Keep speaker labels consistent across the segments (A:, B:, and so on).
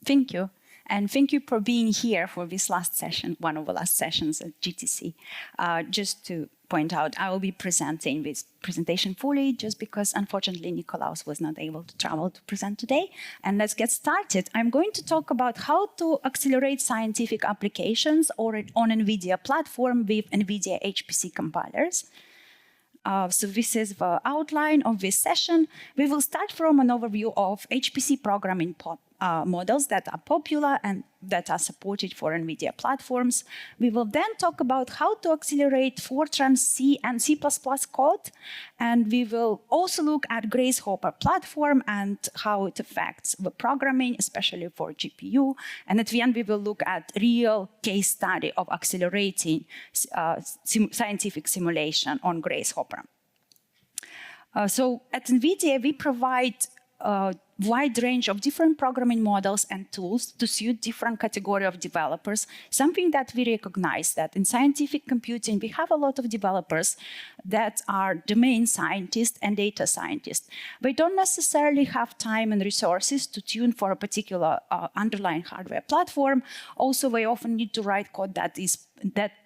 A: Thank you. And thank you for being here for this last session, one of the last sessions at GTC. Just to point out, I will be presenting this presentation fully just because, unfortunately, Nikolaus was not able to travel to present today. And let's get started. I'm going to talk about how to accelerate scientific applications on NVIDIA platform with NVIDIA HPC compilers. So this is the outline of this session. We will start from an overview of HPC programming models that are popular and that are supported for NVIDIA platforms. We will then talk about how to accelerate Fortran C and C++ code. And we will also look at Grace Hopper platform and how it affects the programming, especially for GPU. And at the end, we will look at real case study of accelerating scientific simulation on Grace Hopper. So at NVIDIA, we provide a wide range of different programming models and tools to suit different category of developers. Something that we recognize that in scientific computing, we have a lot of developers that are domain scientists and data scientists. They don't necessarily have time and resources to tune for a particular underlying hardware platform. Also, they often need to write code that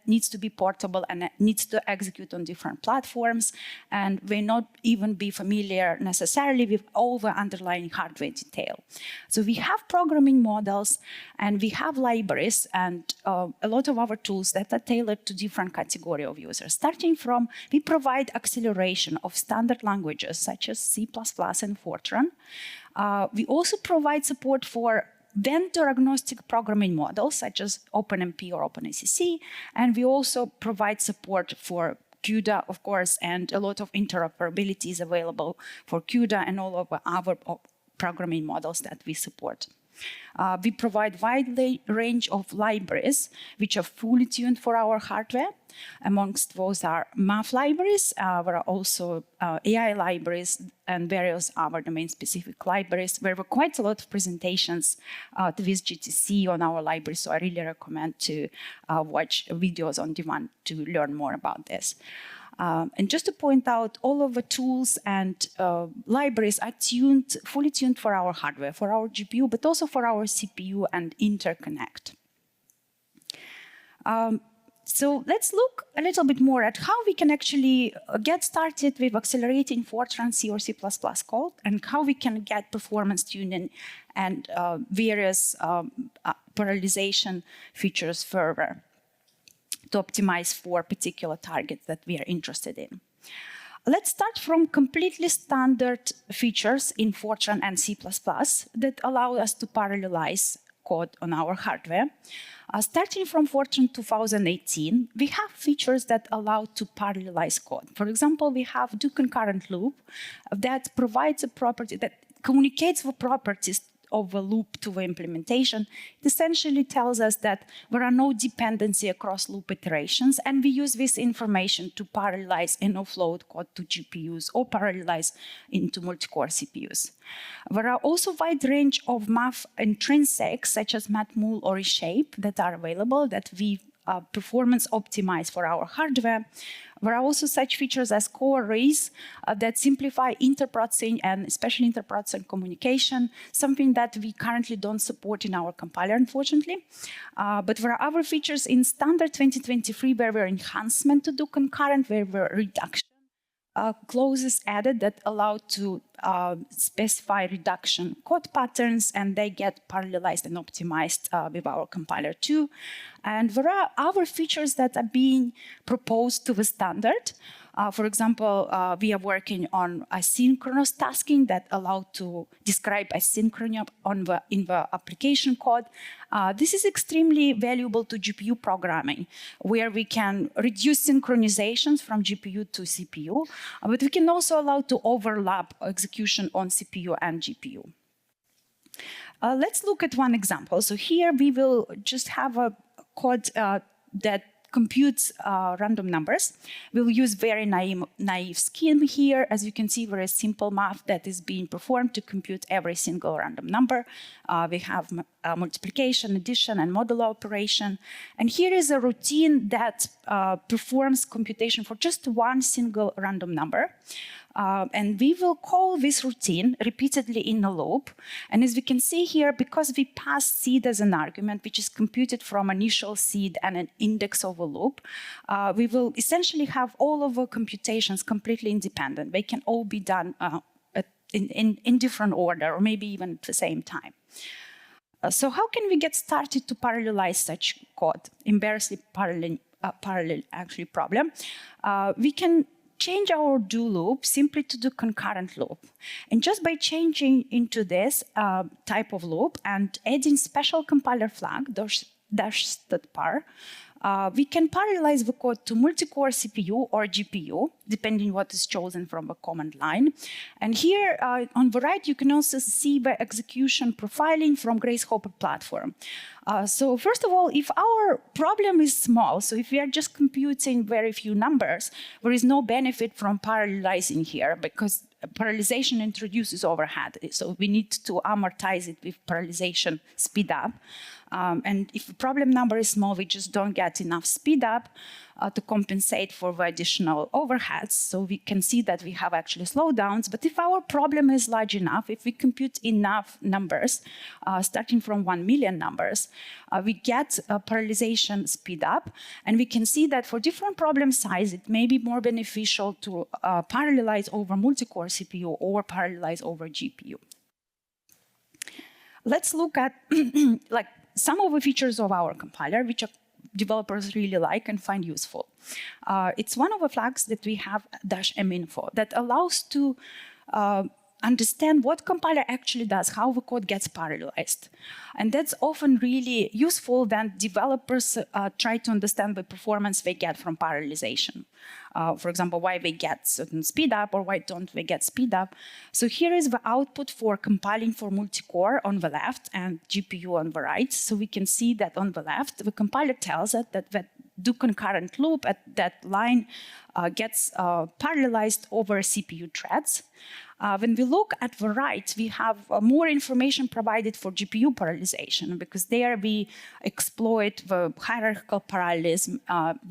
A: needs to be portable and needs to execute on different platforms, and may not even be familiar necessarily with all the underlying hardware detail. So we have programming models and we have libraries and a lot of our tools that are tailored to different category of users. Starting from, we provide acceleration of standard languages such as C++ and Fortran. We also provide support for vendor-agnostic programming models, such as OpenMP or OpenACC, and we also provide support for CUDA, of course, and a lot of interoperability is available for CUDA and all of our programming models that we support. We provide wide range of libraries which are fully tuned for our hardware. Amongst those are math libraries. There are also AI libraries and various other domain-specific libraries. There were quite a lot of presentations to this GTC on our library, so I really recommend to watch videos on demand to learn more about this. And just to point out, all of the tools and libraries are fully tuned for our hardware, for our GPU, but also for our CPU and interconnect. So let's look a little bit more at how we can actually get started with accelerating Fortran C or C++ code and how we can get performance tuning and various parallelization features further to optimize for particular targets that we are interested in. Let's start from completely standard features in Fortran and C++ that allow us to parallelize code on our hardware. Starting from Fortran 2018, we have features that allow to parallelize code. For example, we have do concurrent loop that provides a property that communicates the properties of a loop to the implementation. It essentially tells us that there are no dependency across loop iterations, and we use this information to parallelize and offload code to GPUs or parallelize into multi-core CPUs. There are also a wide range of math intrinsics, such as matmul or reshape, that are available that we performance optimize for our hardware. There are also such features as co-arrays that simplify interprocessing and especially interprocessing communication, something that we currently don't support in our compiler, unfortunately. But there are other features in standard 2023 where there are enhancement to do concurrent, where there are reduction clauses added that allow to specify reduction code patterns, and they get parallelized and optimized with our compiler too. And there are other features that are being proposed to the standard. For example, we are working on asynchronous tasking that allow to describe asynchrony in the application code. This is extremely valuable to GPU programming, where we can reduce synchronizations from GPU to CPU, but we can also allow to overlap execution on CPU and GPU. Let's look at one example. So here we will just have a code that computes random numbers. We'll use very naive scheme here. As you can see, very simple math that is being performed to compute every single random number. We have multiplication, addition, and modulo operation. And here is a routine that performs computation for just one single random number. And we will call this routine repeatedly in a loop. And as we can see here, because we pass seed as an argument, which is computed from initial seed and an index of a loop, we will essentially have all of our computations completely independent. They can all be done in different order, or maybe even at the same time. So how can we get started to parallelize such code? Embarrassingly parallel actually problem. We can change our do loop simply to do concurrent loop. And just by changing into this type of loop and adding special compiler flag, dash.par, we can parallelize the code to multi-core CPU or GPU, depending what is chosen from a command line. And here on the right, you can also see the execution profiling from Grace Hopper platform. So first of all, if our problem is small, so if we are just computing very few numbers, there is no benefit from parallelizing here because parallelization introduces overhead. So we need to amortize it with parallelization speed up. And if the problem number is small, we just don't get enough speed up to compensate for the additional overheads. So we can see that we have actually slowdowns. But if our problem is large enough, if we compute enough numbers, starting from 1 million numbers, we get a parallelization speed up. And we can see that for different problem size, it may be more beneficial to parallelize over multi-core CPU or parallelize over GPU. Let's look at like some of the features of our compiler, which developers really like and find useful. It's one of the flags that we have -minfo that allows to understand what compiler actually does, how the code gets parallelized. And that's often really useful when developers try to understand the performance they get from parallelization. For example, why they get certain speed up or why don't they get speed up. So here is the output for compiling for multi-core on the left and GPU on the right. So we can see that on the left, the compiler tells us that do concurrent loop at that line gets parallelized over CPU threads. When we look at the right, we have more information provided for GPU parallelization because there we exploit the hierarchical parallelism.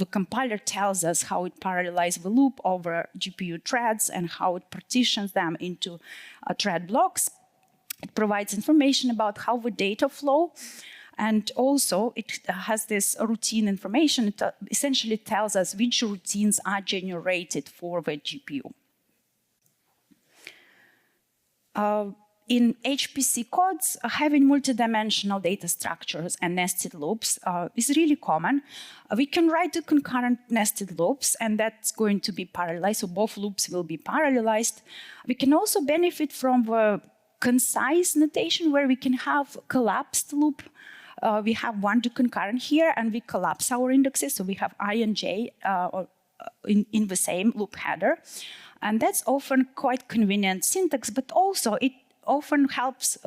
A: The compiler tells us how it parallelizes the loop over GPU threads and how it partitions them into thread blocks. It provides information about how the data flow. And also, it has this routine information. It essentially tells us which routines are generated for the GPU. In HPC codes, having multidimensional data structures and nested loops is really common. We can write the concurrent nested loops, and that's going to be parallelized, so both loops will be parallelized. We can also benefit from the concise notation where we can have collapsed loop. We have one to concurrent here, and we collapse our indexes, so we have I and J in the same loop header. And that's often quite convenient syntax, but also it often helps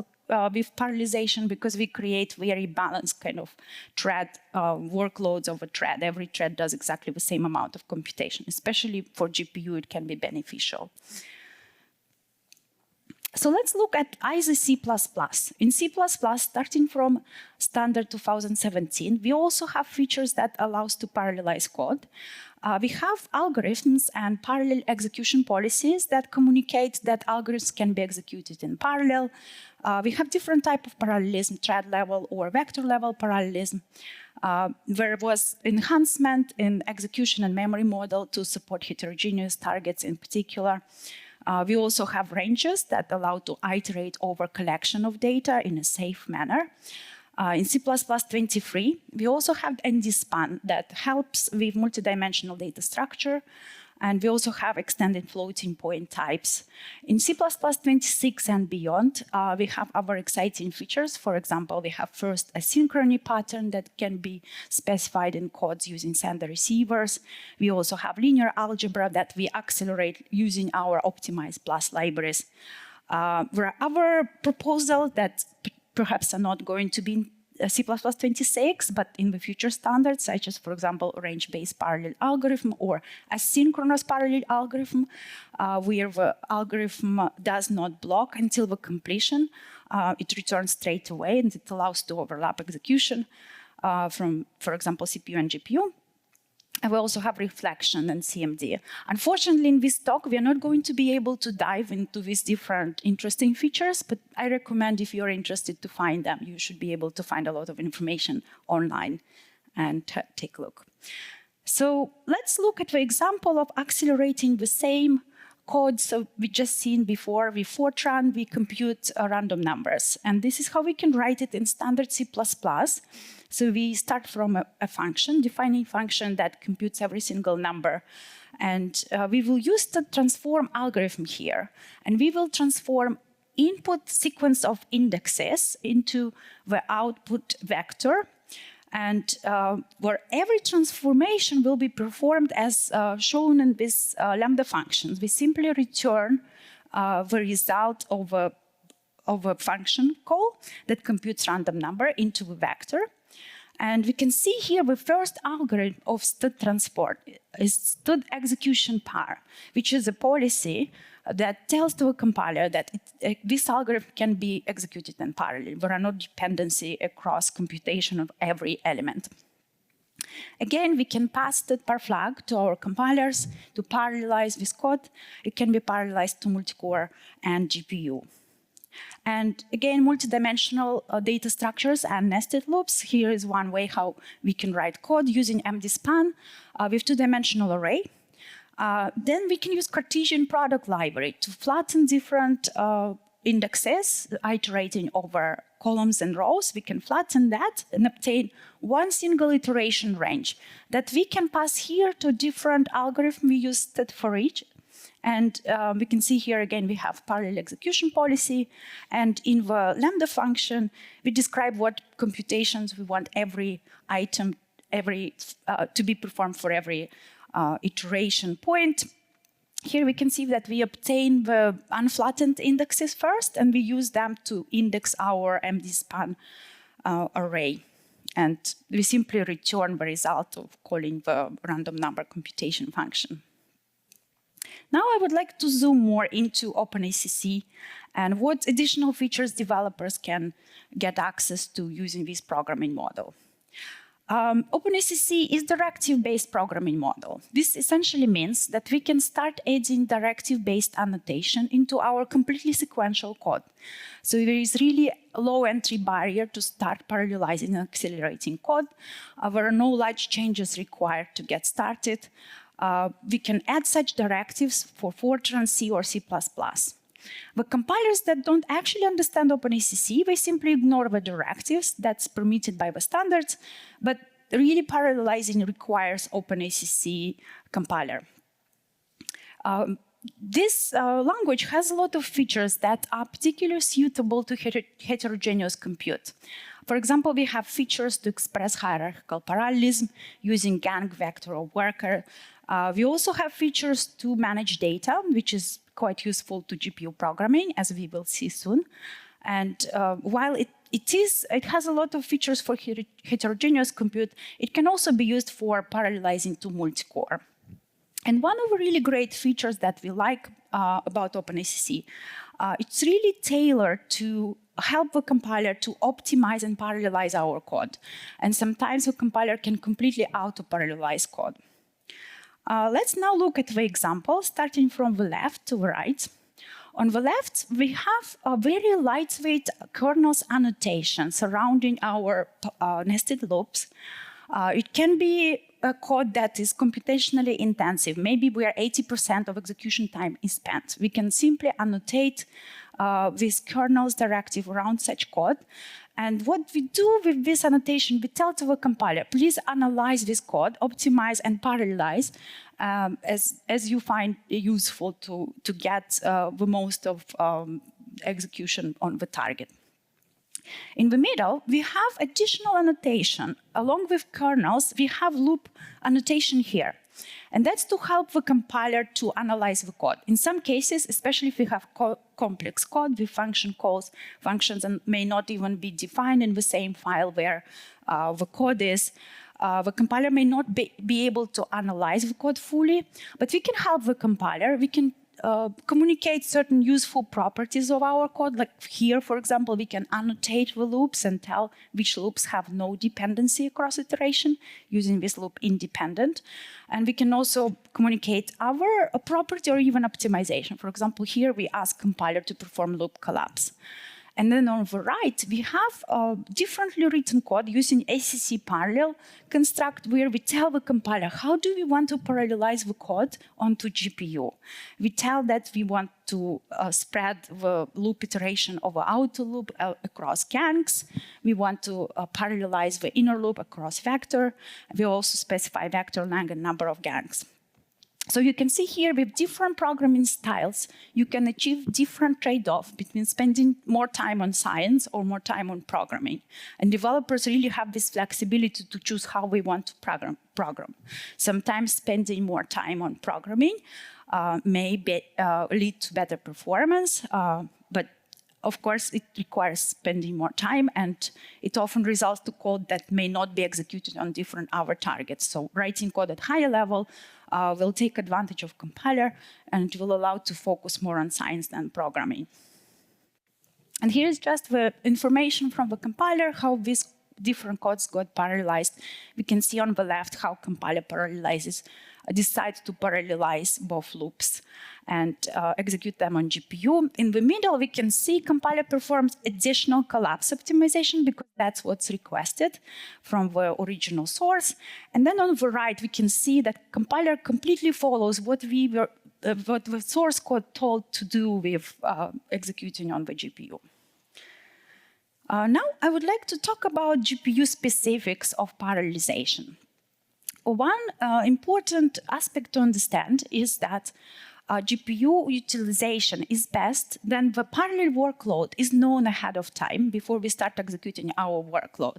A: with parallelization because we create very balanced kind of thread workloads of a thread. Every thread does exactly the same amount of computation, especially for GPU, it can be beneficial. So let's look at ISA C++. In C++, starting from standard 2017, we also have features that allow us to parallelize code. We have algorithms and parallel execution policies that communicate that algorithms can be executed in parallel. We have different types of parallelism, thread level or vector level parallelism. There was enhancement in execution and memory model to support heterogeneous targets in particular. We also have ranges that allow to iterate over collection of data in a safe manner. In C++23, we also have NDSpan that helps with multidimensional data structure. And we also have extended floating point types. In C++26 and beyond, we have other exciting features. For example, we have first a synchrony pattern that can be specified in codes using sender receivers. We also have linear algebra that we accelerate using our optimized plus libraries. There are other proposals that perhaps are not going to be in C++26, but in the future standards, such as, for example, range-based parallel algorithm or asynchronous parallel algorithm, where the algorithm does not block until the completion. It returns straight away, and it allows to overlap execution from, for example, CPU and GPU. And we also have reflection and CMD. Unfortunately, in this talk, we are not going to be able to dive into these different interesting features, but I recommend if you're interested to find them, you should be able to find a lot of information online and take a look. So let's look at the example of accelerating the same code. So we just seen before, with Fortran, we compute random numbers. And this is how we can write it in standard C++. So we start from a function, defining function that computes every single number. And we will use the transform algorithm here. And we will transform input sequence of indexes into the output vector. And where every transformation will be performed as shown in this lambda functions. We simply return the result of a function call that computes random number into a vector. And we can see here the first algorithm of std transport is std execution par, which is a policy that tells to a compiler that this algorithm can be executed in parallel. There are no dependency across computation of every element. Again, we can pass the par flag to our compilers to parallelize this code. It can be parallelized to multicore and GPU. And again, multidimensional data structures and nested loops. Here is one way how we can write code using MDSpan with two-dimensional array. Then we can use Cartesian product library to flatten different indexes, iterating over columns and rows. We can flatten that and obtain one single iteration range that we can pass here to different algorithm. We use that for each. And we can see here again, we have parallel execution policy. And in the lambda function, we describe what computations we want every item, to be performed for every iteration point. Here we can see that we obtain the unflattened indexes first, and we use them to index our MDSpan array. And we simply return the result of calling the random number computation function. Now I would like to zoom more into OpenACC and what additional features developers can get access to using this programming model. OpenACC is directive-based programming model. This essentially means that we can start adding directive-based annotation into our completely sequential code. So there is really a low entry barrier to start parallelizing and accelerating code. There are no large changes required to get started. We can add such directives for Fortran, C, or C++. The compilers that don't actually understand OpenACC, they simply ignore the directives that's permitted by the standards, but really parallelizing requires OpenACC compiler. This language has a lot of features that are particularly suitable to heterogeneous compute. For example, we have features to express hierarchical parallelism using gang, vector, or worker. We also have features to manage data, which is quite useful to GPU programming, as we will see soon. And while it has a lot of features for heterogeneous compute, it can also be used for parallelizing to multi-core. And one of the really great features that we like about OpenACC, it's really tailored to help the compiler to optimize and parallelize our code. And sometimes the compiler can completely auto-parallelize code. Let's now look at the example, starting from the left to the right. On the left, we have a very lightweight kernel's annotation surrounding our nested loops. It can be a code that is computationally intensive. Maybe where 80% of execution time is spent. We can simply annotate this kernel's directive around such code. And what we do with this annotation, we tell to the compiler, please analyze this code, optimize and parallelize as you find useful to get the most of execution on the target. In the middle, we have additional annotation. Along with kernels, we have loop annotation here. And that's to help the compiler to analyze the code. In some cases, especially if we have complex code with function calls, functions and may not even be defined in the same file where the code is, the compiler may not be able to analyze the code fully, but we can help the compiler. We can communicate certain useful properties of our code. Like here, for example, we can annotate the loops and tell which loops have no dependency across iteration using this loop independent. And we can also communicate our property or even optimization. For example, here we ask compiler to perform loop collapse. And then on the right, we have differently written code using ACC parallel construct, where we tell the compiler how do we want to parallelize the code onto GPU. We tell that we want to spread the loop iteration of the outer loop across gangs. We want to parallelize the inner loop across vector. We also specify vector length and number of gangs. So you can see here with different programming styles, you can achieve different trade-offs between spending more time on science or more time on programming. And developers really have this flexibility to choose how we want to program. Sometimes spending more time on programming may lead to better performance, but of course, it requires spending more time, and it often results to code that may not be executed on different hour targets. So writing code at higher level will take advantage of compiler, and it will allow to focus more on science than programming. And here is just the information from the compiler, how these different codes got parallelized. We can see on the left how compiler decides to parallelize both loops and execute them on GPU. In the middle, we can see compiler performs additional collapse optimization because that's what's requested from the original source. And then on the right, we can see that compiler completely follows what the source code told to do with executing on the GPU. Now, I would like to talk about GPU specifics of parallelization. One important aspect to understand is that GPU utilization is best when the parallel workload is known ahead of time before we start executing our workload.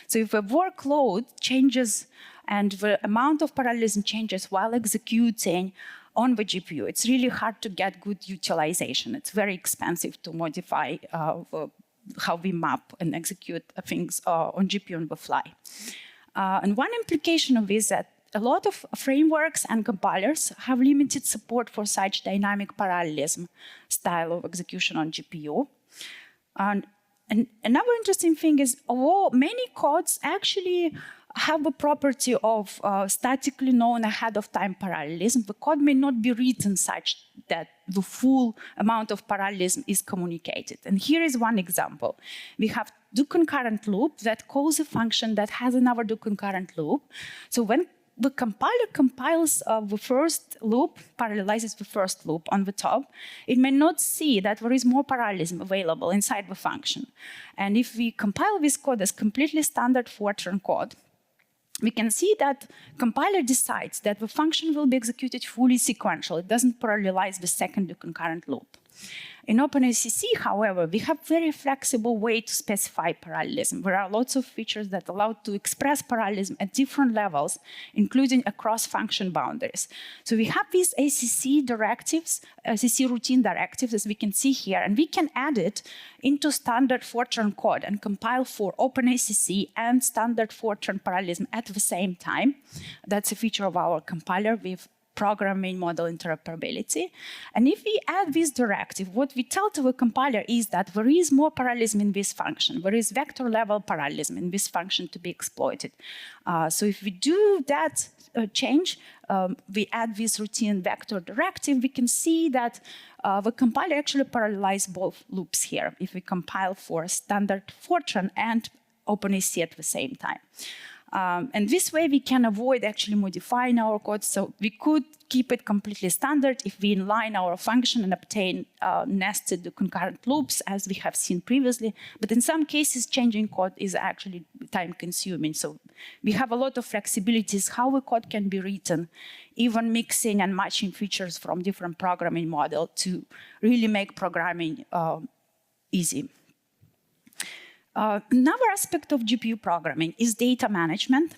A: So if a workload changes and the amount of parallelism changes while executing on the GPU, it's really hard to get good utilization. It's very expensive to modify how we map and execute things on GPU on the fly. And one implication of this is that a lot of frameworks and compilers have limited support for such dynamic parallelism style of execution on GPU. And another interesting thing is, although many codes actually have a property of statically known ahead of time parallelism, the code may not be written such that the full amount of parallelism is communicated. And here is one example. We have do concurrent loop that calls a function that has another do concurrent loop. So when the compiler compiles the first loop, parallelizes the first loop on the top, it may not see that there is more parallelism available inside the function. And if we compile this code as completely standard Fortran code, we can see that compiler decides that the function will be executed fully sequential. It doesn't parallelize the second concurrent loop. In OpenACC, however, we have very flexible way to specify parallelism. There are lots of features that allow to express parallelism at different levels, including across function boundaries. So we have these ACC directives, ACC routine directives, as we can see here, and we can add it into standard Fortran code and compile for OpenACC and standard Fortran parallelism at the same time. That's a feature of our compiler with programming model interoperability. And if we add this directive, what we tell to the compiler is that there is more parallelism in this function. There is vector level parallelism in this function to be exploited. So if we do that change, we add this routine vector directive, we can see that the compiler actually parallelizes both loops here if we compile for standard Fortran and OpenACC at the same time. And this way we can avoid actually modifying our code. So we could keep it completely standard if we inline our function and obtain nested concurrent loops, as we have seen previously. But in some cases, changing code is actually time consuming. So we have a lot of flexibilities how the code can be written, even mixing and matching features from different programming models to really make programming easy. Another aspect of GPU programming is data management.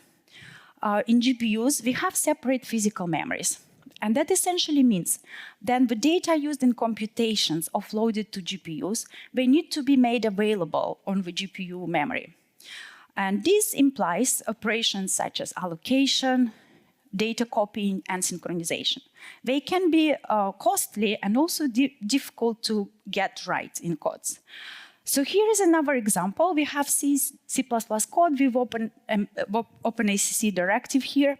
A: In GPUs, we have separate physical memories. And that essentially means that the data used in computations offloaded to GPUs, they need to be made available on the GPU memory. And this implies operations such as allocation, data copying and synchronization. They can be costly and also difficult to get right in codes. So here is another example. We have C++ code with OpenACC directive here.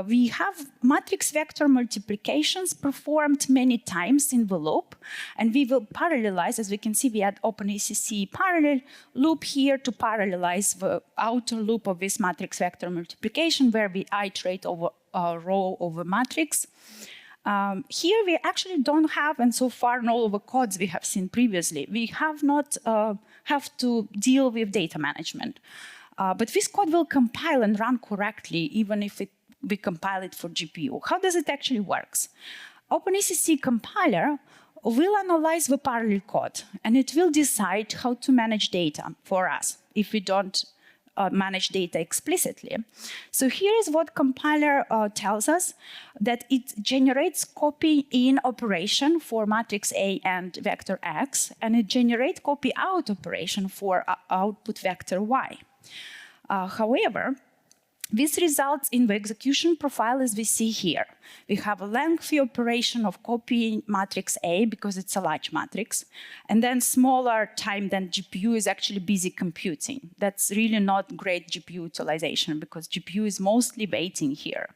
A: We have matrix vector multiplications performed many times in the loop, and we will parallelize. As we can see, we had OpenACC parallel loop here to parallelize the outer loop of this matrix vector multiplication, where we iterate over a row over matrix. Here we actually don't have, and so far in all of the codes we have seen previously, we have not have to deal with data management. But this code will compile and run correctly, even if we compile it for GPU. How does it actually work? OpenACC compiler will analyze the parallel code, and it will decide how to manage data for us if we don't manage data explicitly. So here is what compiler tells us, that it generates copy-in operation for matrix A and vector X, and it generates copy-out operation for output vector Y. However, this results in the execution profile as we see here. We have a lengthy operation of copying matrix A because it's a large matrix, and then smaller time than GPU is actually busy computing. That's really not great GPU utilization because GPU is mostly waiting here.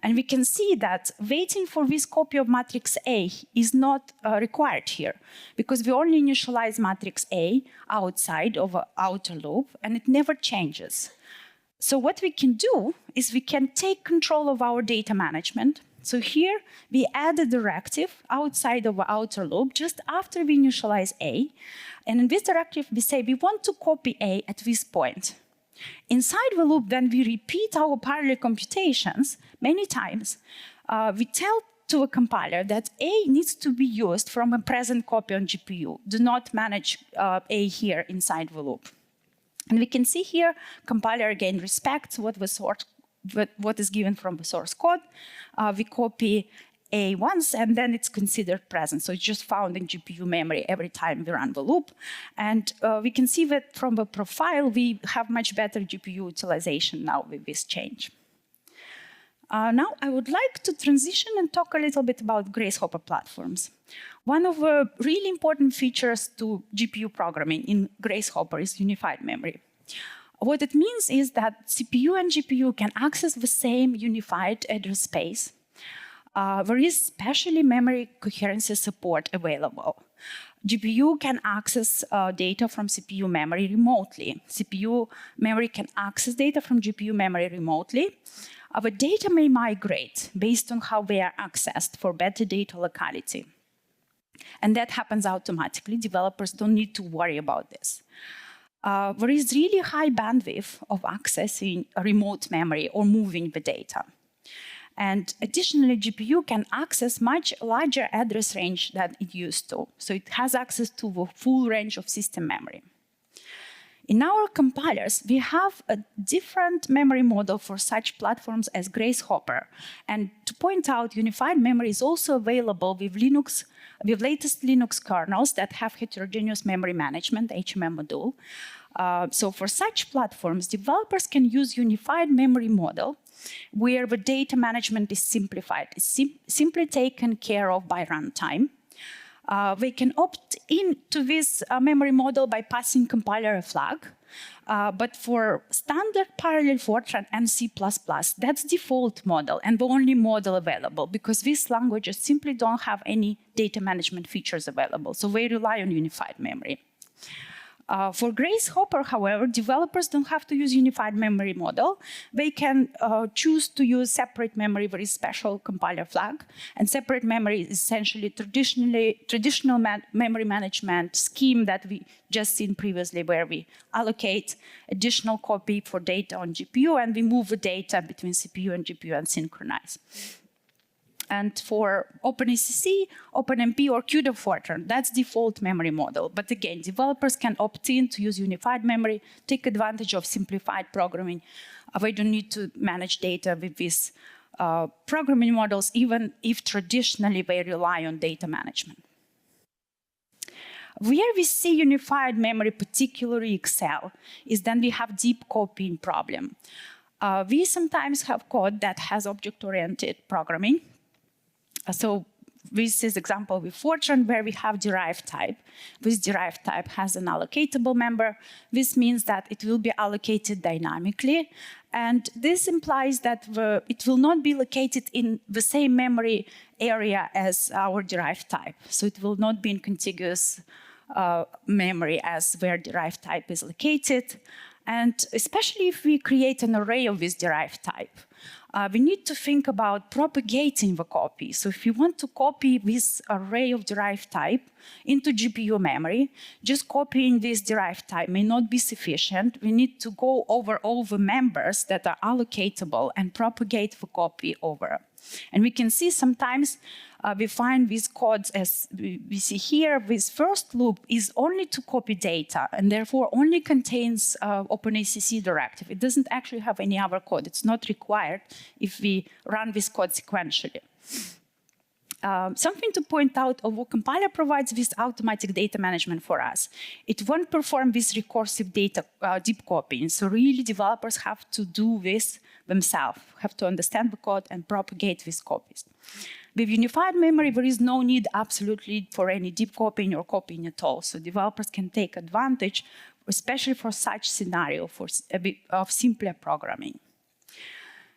A: And we can see that waiting for this copy of matrix A is not required here because we only initialize matrix A outside of an outer loop, and it never changes. So what we can do is we can take control of our data management. So here we add a directive outside of the outer loop just after we initialize A. And in this directive, we say we want to copy A at this point. Inside the loop, then we repeat our parallel computations many times. We tell to a compiler that A needs to be used from a present copy on GPU. Do not manage A here inside the loop. And we can see here, compiler again respects what is given from the source code. We copy A once, and then it's considered present. So it's just found in GPU memory every time we run the loop. And we can see that from the profile, we have much better GPU utilization now with this change. Now I would like to transition and talk a little bit about Grace Hopper platforms. One of the really important features to GPU programming in Grace Hopper is unified memory. What it means is that CPU and GPU can access the same unified address space. There is specially memory coherency support available. GPU can access data from CPU memory remotely. CPU memory can access data from GPU memory remotely. The data may migrate based on how they are accessed for better data locality. And that happens automatically. Developers don't need to worry about this. There is really high bandwidth of accessing a remote memory or moving the data. And additionally, GPU can access much larger address range than it used to. So it has access to the full range of system memory. In our compilers, we have a different memory model for such platforms as Grace Hopper. And to point out, unified memory is also available with Linux, with latest Linux kernels that have heterogeneous memory management, HMM module. So for such platforms, developers can use unified memory model where the data management is simplified. It's simply taken care of by runtime. They can opt into this memory model by passing compiler a flag. But for standard parallel Fortran and C++, that's default model and the only model available because these languages simply don't have any data management features available. So they rely on unified memory. For Grace Hopper, however, developers don't have to use unified memory model. They can choose to use separate memory with a special compiler flag. And separate memory is essentially traditional memory management scheme that we just seen previously, where we allocate additional copy for data on GPU and we move the data between CPU and GPU and synchronize. And for OpenACC, OpenMP, or CUDA Fortran, that's default memory model. But again, developers can opt in to use unified memory, take advantage of simplified programming. They don't need to manage data with these programming models, even if traditionally they rely on data management. Where we see unified memory particularly excel is then we have deep copying problem. We sometimes have code that has object-oriented programming. So this is example with Fortran, where we have derived type. This derived type has an allocatable member. This means that it will be allocated dynamically. And this implies that it will not be located in the same memory area as our derived type. So it will not be in contiguous memory as where derived type is located. And especially if we create an array of this derived type, we need to think about propagating the copy. So if you want to copy this array of derived type into GPU memory, just copying this derived type may not be sufficient. We need to go over all the members that are allocatable and propagate the copy over. And we can see sometimes we find these codes, as we see here, this first loop is only to copy data and therefore only contains OpenACC directive. It doesn't actually have any other code. It's not required if we run this code sequentially. Something to point out, although compiler provides this automatic data management for us, it won't perform this recursive data deep copying. So really developers have to do this themselves, have to understand the code and propagate these copies. With unified memory, there is no need absolutely for any deep copying or copying at all. So developers can take advantage, especially for such scenario, for a bit of simpler programming.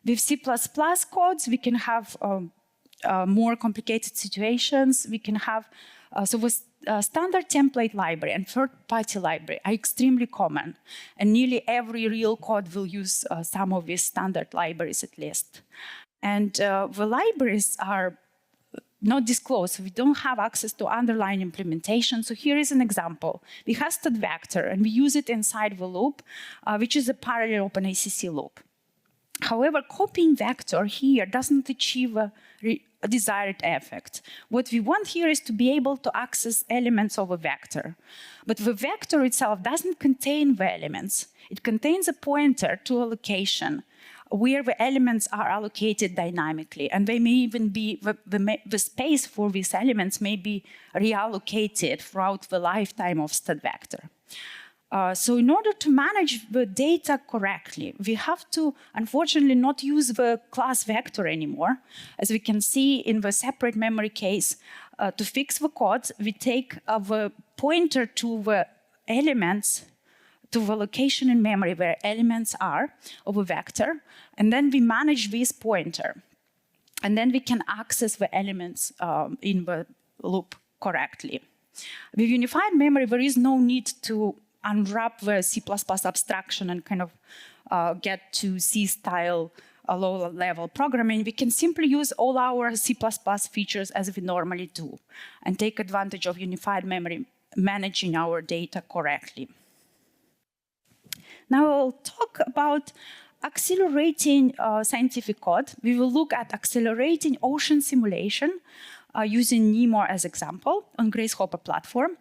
A: With C++ codes, we can have more complicated situations. We can have, so with standard template library and third-party library are extremely common. And nearly every real code will use some of these standard libraries at least. And the libraries are not disclosed. So we don't have access to underlying implementation. So here is an example. We have stat vector, and we use it inside the loop, which is a parallel OpenACC loop. However, copying vector here doesn't achieve a desired effect. What we want here is to be able to access elements of a vector. But the vector itself doesn't contain the elements. It contains a pointer to a location where the elements are allocated dynamically. And they may even be, the space for these elements may be reallocated throughout the lifetime of stat vector. So in order to manage the data correctly, we have to, unfortunately, not use the class vector anymore. As we can see in the separate memory case, to fix the codes, we take the pointer to the elements, to the location in memory where elements are of a vector, and then we manage this pointer. And then we can access the elements in the loop correctly. With unified memory, there is no need to unwrap the C++ abstraction and kind of get to C-style low-level programming. We can simply use all our C++ features as we normally do and take advantage of unified memory managing our data correctly. Now I'll talk about accelerating scientific code. We will look at accelerating ocean simulation using NEMOR as example on Grace Hopper platform.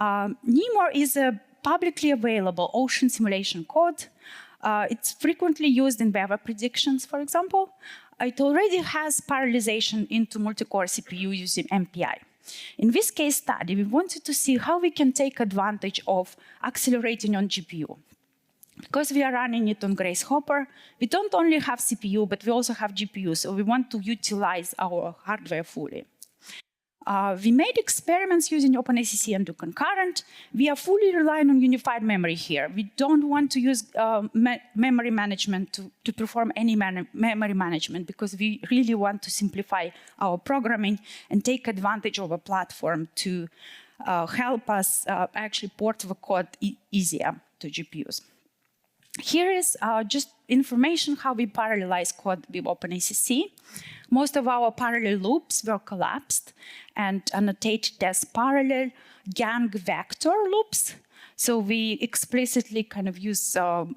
A: NEMOR is a publicly available ocean simulation code. It's frequently used in weather predictions, for example. It already has parallelization into multi-core CPU using MPI. In this case study, we wanted to see how we can take advantage of accelerating on GPU. Because we are running it on Grace Hopper, we don't only have CPU, but we also have GPU, so we want to utilize our hardware fully. We made experiments using OpenACC and do concurrent. We are fully relying on unified memory here. We don't want to use memory management to perform any memory management because we really want to simplify our programming and take advantage of a platform to help us actually port the code easier to GPUs. Here is just information how we parallelize code with OpenACC. Most of our parallel loops were collapsed and annotated as parallel gang vector loops. So we explicitly kind of use the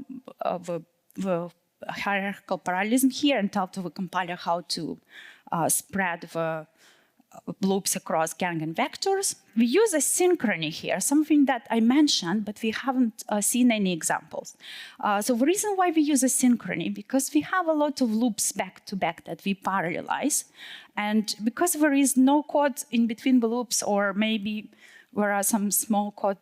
A: hierarchical parallelism here and tell to the compiler how to spread the loops across gang and vectors. We use asynchrony here, something that I mentioned, but we haven't seen any examples. So the reason why we use asynchrony, because we have a lot of loops back-to-back that we parallelize. And because there is no code in between the loops, or maybe where are some small code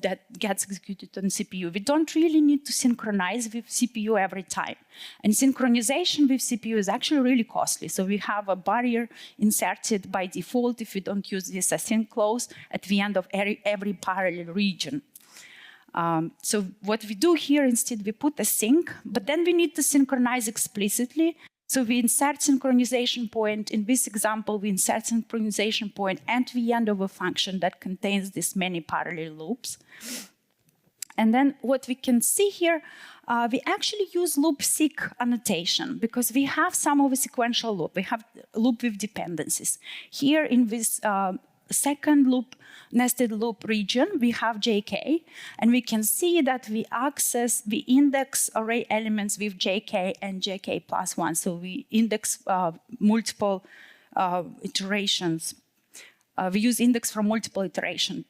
A: that gets executed on CPU. We don't really need to synchronize with CPU every time. And synchronization with CPU is actually really costly. So we have a barrier inserted by default if we don't use this async clause at the end of every parallel region. So what we do here, instead, we put a sync, but then we need to synchronize explicitly. So we insert synchronization point. In this example, we insert synchronization point at the end of a function that contains this many parallel loops. And then what we can see here, we actually use loop seek annotation because we have some of a sequential loop. We have a loop with dependencies. Here in this second loop, nested loop region, we have JK, and we can see that we access, we index array elements with JK and JK plus 1. So we index multiple iterations. We use index for multiple iterations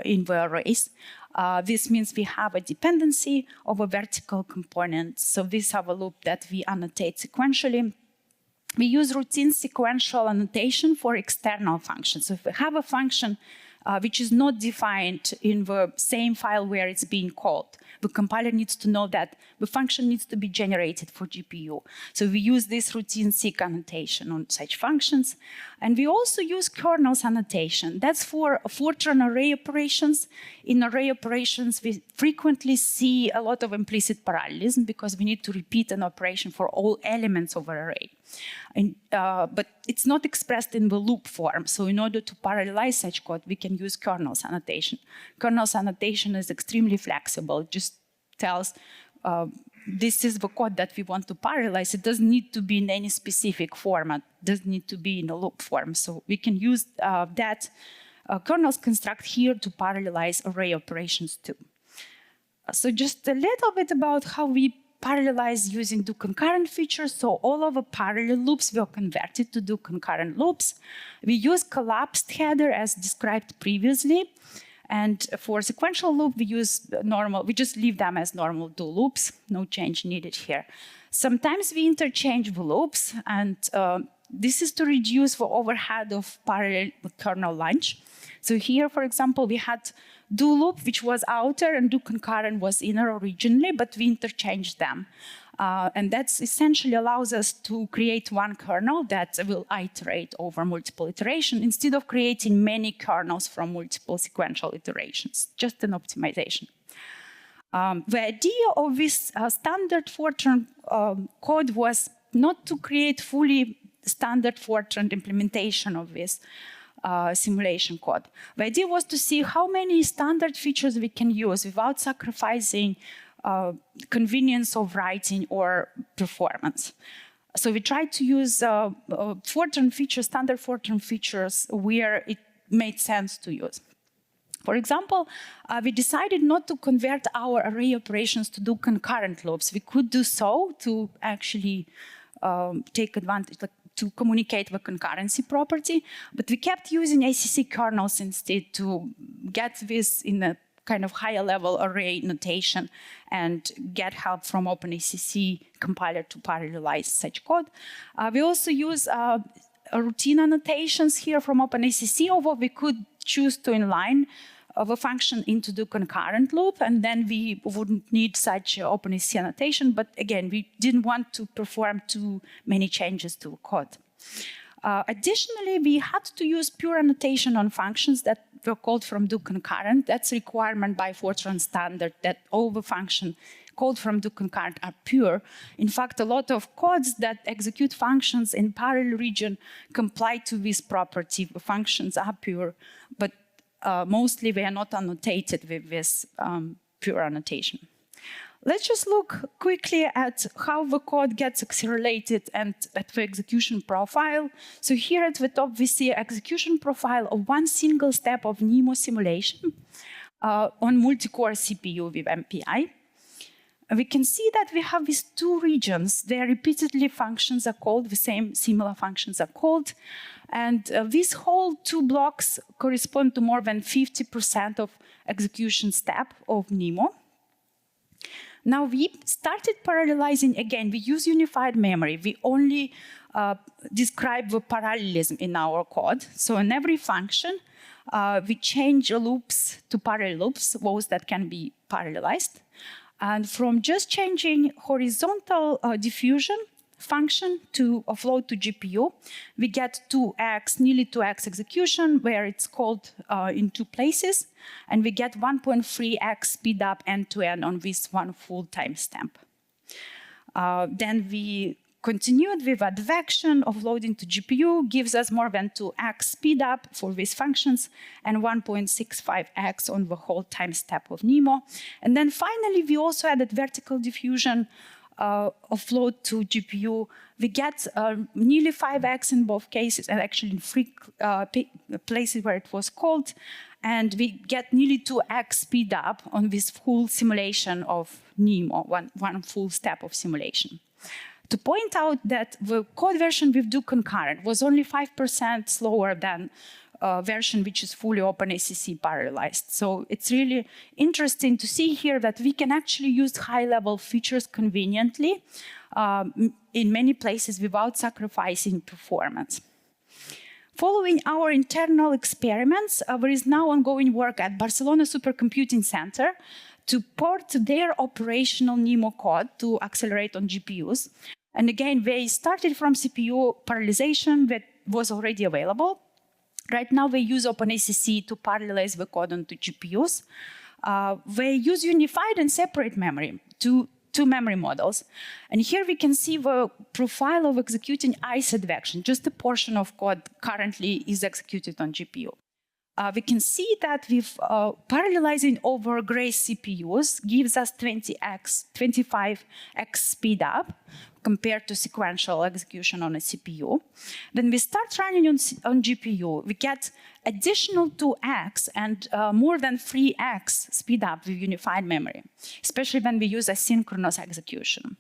A: in the arrays. This means we have a dependency of a vertical component. So this have a loop that we annotate sequentially. We use routine sequential annotation for external functions. So if we have a function which is not defined in the same file where it's being called, the compiler needs to know that the function needs to be generated for GPU. So we use this routine seek annotation on such functions. And we also use kernels annotation. That's for Fortran array operations. In array operations, we frequently see a lot of implicit parallelism because we need to repeat an operation for all elements of an array. And, but it's not expressed in the loop form. So in order to parallelize such code, we can use kernels annotation. Kernels annotation is extremely flexible. It just tells this is the code that we want to parallelize. It doesn't need to be in any specific format. It doesn't need to be in a loop form. So we can use that kernels construct here to parallelize array operations too. So just a little bit about how we parallelize using do concurrent features. So all of the parallel loops were converted to do concurrent loops. We use collapsed header as described previously. And for sequential loop, we use normal, we just leave them as normal do loops, no change needed here. Sometimes we interchange the loops, and this is to reduce the overhead of parallel kernel launch. So here, for example, we had do loop, which was outer, and do concurrent was inner originally, but we interchanged them. And that essentially allows us to create one kernel that will iterate over multiple iterations instead of creating many kernels from multiple sequential iterations, just an optimization. The idea of this standard Fortran code was not to create fully standard Fortran implementation of this simulation code. The idea was to see how many standard features we can use without sacrificing convenience of writing or performance. So we tried to use Fortran features, standard Fortran features where it made sense to use. For example, we decided not to convert our array operations to do concurrent loops. We could do so to actually take advantage, to communicate the concurrency property, but we kept using ACC kernels instead to get this in a kind of higher level array notation and get help from OpenACC compiler to parallelize such code. We also use routine annotations here from OpenACC, although we could choose to inline the function into the concurrent loop, and then we wouldn't need such OpenACC annotation. But again, we didn't want to perform too many changes to the code. Additionally, we had to use pure annotation on functions that were called from do concurrent. That's a requirement by Fortran standard that all the functions called from do concurrent are pure. In fact, a lot of codes that execute functions in parallel region comply to this property. The functions are pure, but mostly they are not annotated with this pure annotation. Let's just look quickly at how the code gets accelerated and at the execution profile. So here at the top, we see execution profile of one single step of NeMo simulation on multi-core CPU with MPI. We can see that we have these two regions. There repeatedly functions are called, the same similar functions are called. And these whole two blocks correspond to more than 50% of execution step of NeMo. Now we started parallelizing again. We use unified memory. We only describe the parallelism in our code. So in every function, we change loops to parallel loops, those that can be parallelized. And from just changing horizontal diffusion function to offload to GPU, we get 2x, nearly 2x execution, where it's called in two places, and we get 1.3x speed up end-to-end on this one full timestamp. Then we continued with advection, offloading to GPU, gives us more than 2x speed up for these functions and 1.65x on the whole timestamp of NeMo. And then finally, we also added vertical diffusion offload to GPU. We get nearly 5x in both cases, and actually in three places where it was called. And we get nearly 2x speed up on this full simulation of NeMo, one full step of simulation. To point out that the code version we do concurrent was only 5% slower than version which is fully OpenACC parallelized. So it's really interesting to see here that we can actually use high-level features conveniently in many places without sacrificing performance. Following our internal experiments, there is now ongoing work at Barcelona Supercomputing Center to port their operational NeMo code to accelerate on GPUs. And again, they started from CPU parallelization that was already available. Right now, they use OpenACC to parallelize the code onto GPUs. They use unified and separate memory, two memory models. And here we can see the profile of executing ICE advection. Just a portion of code currently is executed on GPU. We can see that with parallelizing over gray CPUs gives us 20x, 25x speed up compared to sequential execution on a CPU. Then we start running on GPU. We get additional 2x and more than 3x speed up with unified memory, especially when we use asynchronous execution.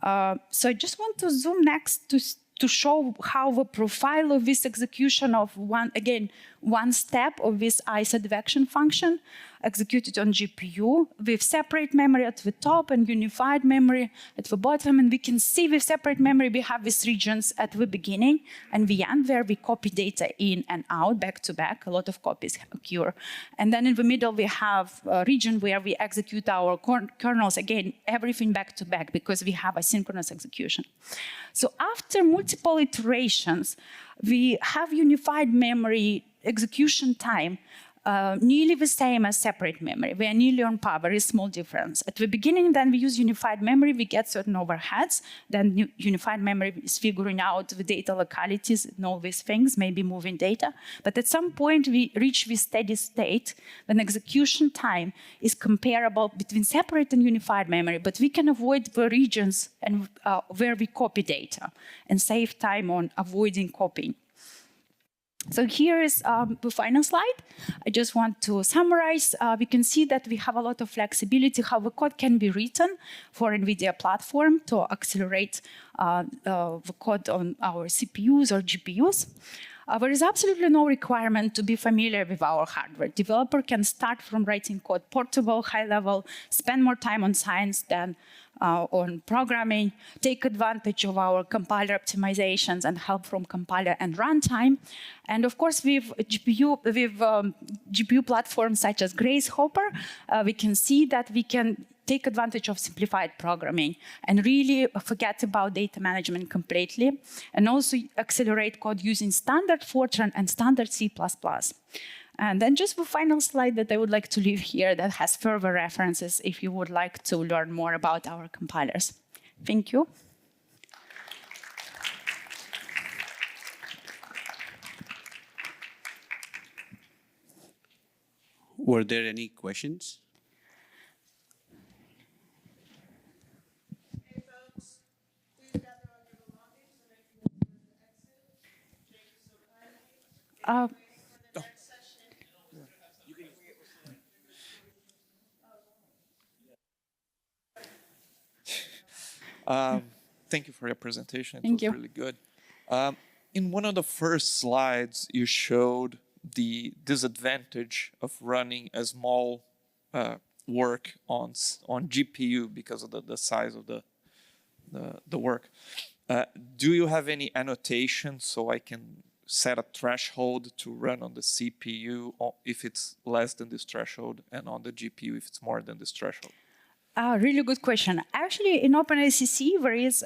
A: So I just want to zoom next to show how the profile of this execution of one step of this ICE advection function executed on GPU with separate memory at the top and unified memory at the bottom. And we can see with separate memory, we have these regions at the beginning and the end where we copy data in and out back to back. A lot of copies occur. And then in the middle, we have a region where we execute our kernels, again, everything back to back because we have asynchronous execution. So after multiple iterations, we have unified memory execution time nearly the same as separate memory. We are nearly on par, very small difference. At the beginning, then we use unified memory, we get certain overheads. Then unified memory is figuring out the data localities and all these things, maybe moving data. But at some point, we reach this steady state when execution time is comparable between separate and unified memory, but we can avoid the regions and where we copy data and save time on avoiding copying. So here is the final slide. I just want to summarize. We can see that we have a lot of flexibility how the code can be written for NVIDIA platform to accelerate the code on our CPUs or GPUs. There is absolutely no requirement to be familiar with our hardware. Developer can start from writing code portable, high level, spend more time on science than on programming, take advantage of our compiler optimizations and help from compiler and runtime. And of course, with GPU platforms such as Grace Hopper, we can see that we can take advantage of simplified programming and really forget about data management completely, and also accelerate code using standard Fortran and standard C++. And then just the final slide that I would like to leave here that has further references if you would like to learn more about our compilers. Thank you.
B: Were there any questions?
C: Thank you for your presentation.
A: Thank you.
C: It was really good. In one of the first slides, you showed the disadvantage of running a small work on GPU because of the size of the work. Do you have any annotation so I can set a threshold to run on the CPU if it's less than this threshold, and on the GPU if it's more than this threshold?
A: Really good question. Actually, in OpenACC, there is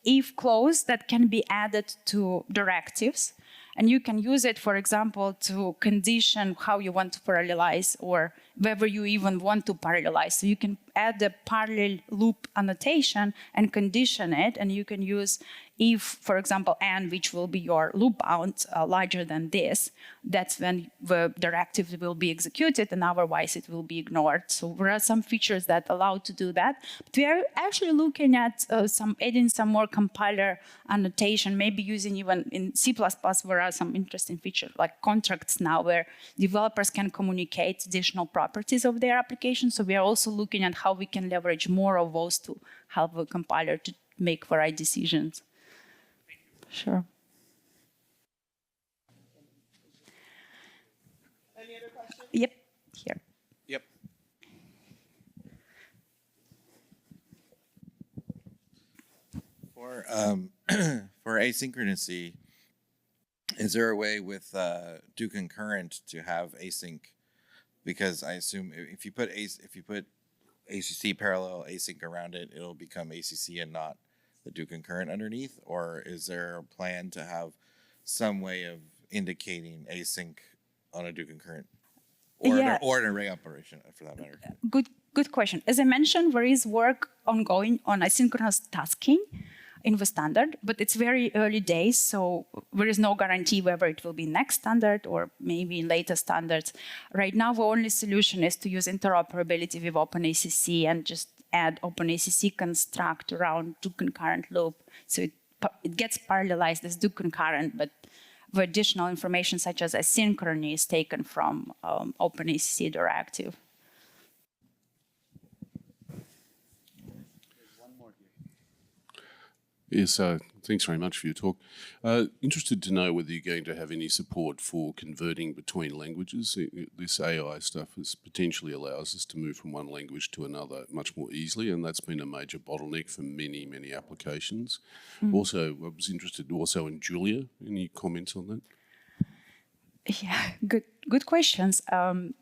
A: if clause that can be added to directives. And you can use it, for example, to condition how you want to parallelize or whether you even want to parallelize. So you can add the parallel loop annotation and condition it. And you can use if, for example, n, which will be your loop bound larger than this, that's when the directive will be executed, and otherwise it will be ignored. So there are some features that allow to do that. But we are actually looking at adding some more compiler annotation, maybe using even in C++, there are some interesting features like contracts now where developers can communicate additional properties of their application. So we are also looking at how we can leverage more of those to help the compiler to make the right decisions. Sure.
D: Any other questions?
A: Yep, here.
B: Yep.
E: For for asynchronicity, is there a way with do concurrent to have async? Because I assume if you put ACC parallel async around it, it'll become ACC and not the do concurrent underneath. Or is there a plan to have some way of indicating async on a do concurrent, or or an array operation for that matter?
A: Good question. As I mentioned, there is work ongoing on asynchronous tasking in the standard, but it's very early days, so there is no guarantee whether it will be next standard or maybe in later standards. Right now, the only solution is to use interoperability with OpenACC and just add OpenACC construct around do concurrent loop. So it gets parallelized as do concurrent, but the additional information such as asynchrony is taken from OpenACC directive.
F: Yes, thanks very much for your talk. Interested to know whether you're going to have any support for converting between languages. This AI stuff potentially allows us to move from one language to another much more easily, and that's been a major bottleneck for many, many applications. Also, I was interested also in Julia. Any comments on that?
A: Yeah, good questions.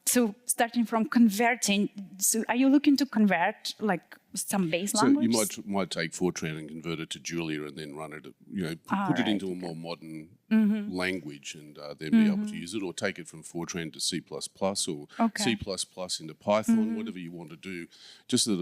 A: So starting from converting, so are you looking to convert like some base language?
F: So you might take Fortran and convert it to Julia and then run it, put it into a more modern language and then be able to use it, or take it from Fortran to C++ or C++ into Python, whatever you want to do, just that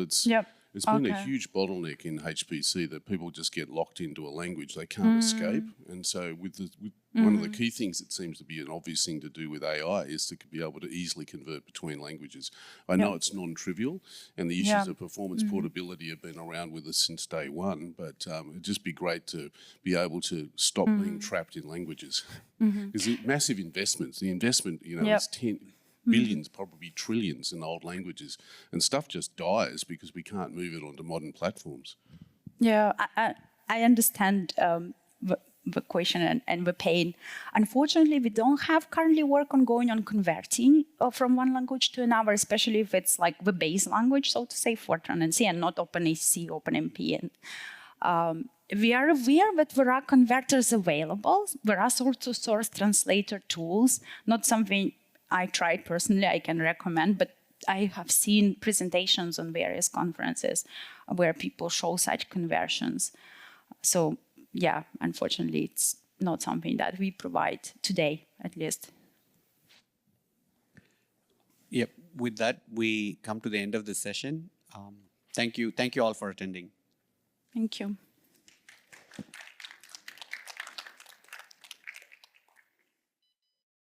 F: it's been a huge bottleneck in HPC that people just get locked into a language they can't escape. And so with one of the key things that seems to be an obvious thing to do with AI is to be able to easily convert between languages. I know it's non-trivial, and the issues of performance portability have been around with us since day one, but it'd just be great to be able to stop being trapped in languages. Because massive investments, the investment, is 10 billions, probably trillions in old languages, and stuff just dies because we can't move it onto modern platforms.
A: Yeah, I understand the question and the pain. Unfortunately, we don't have currently work ongoing on converting from one language to another, especially if it's like the base language, so to say, Fortran and C, and not OpenACC, OpenMP. And we are aware that there are converters available. There are source-to-source translator tools, not something I tried personally, I can recommend, but I have seen presentations on various conferences where people show such conversions. So yeah, unfortunately, it's not something that we provide today, at least.
B: Yep. With that, we come to the end of the session. Thank you all for attending.
A: Thank you.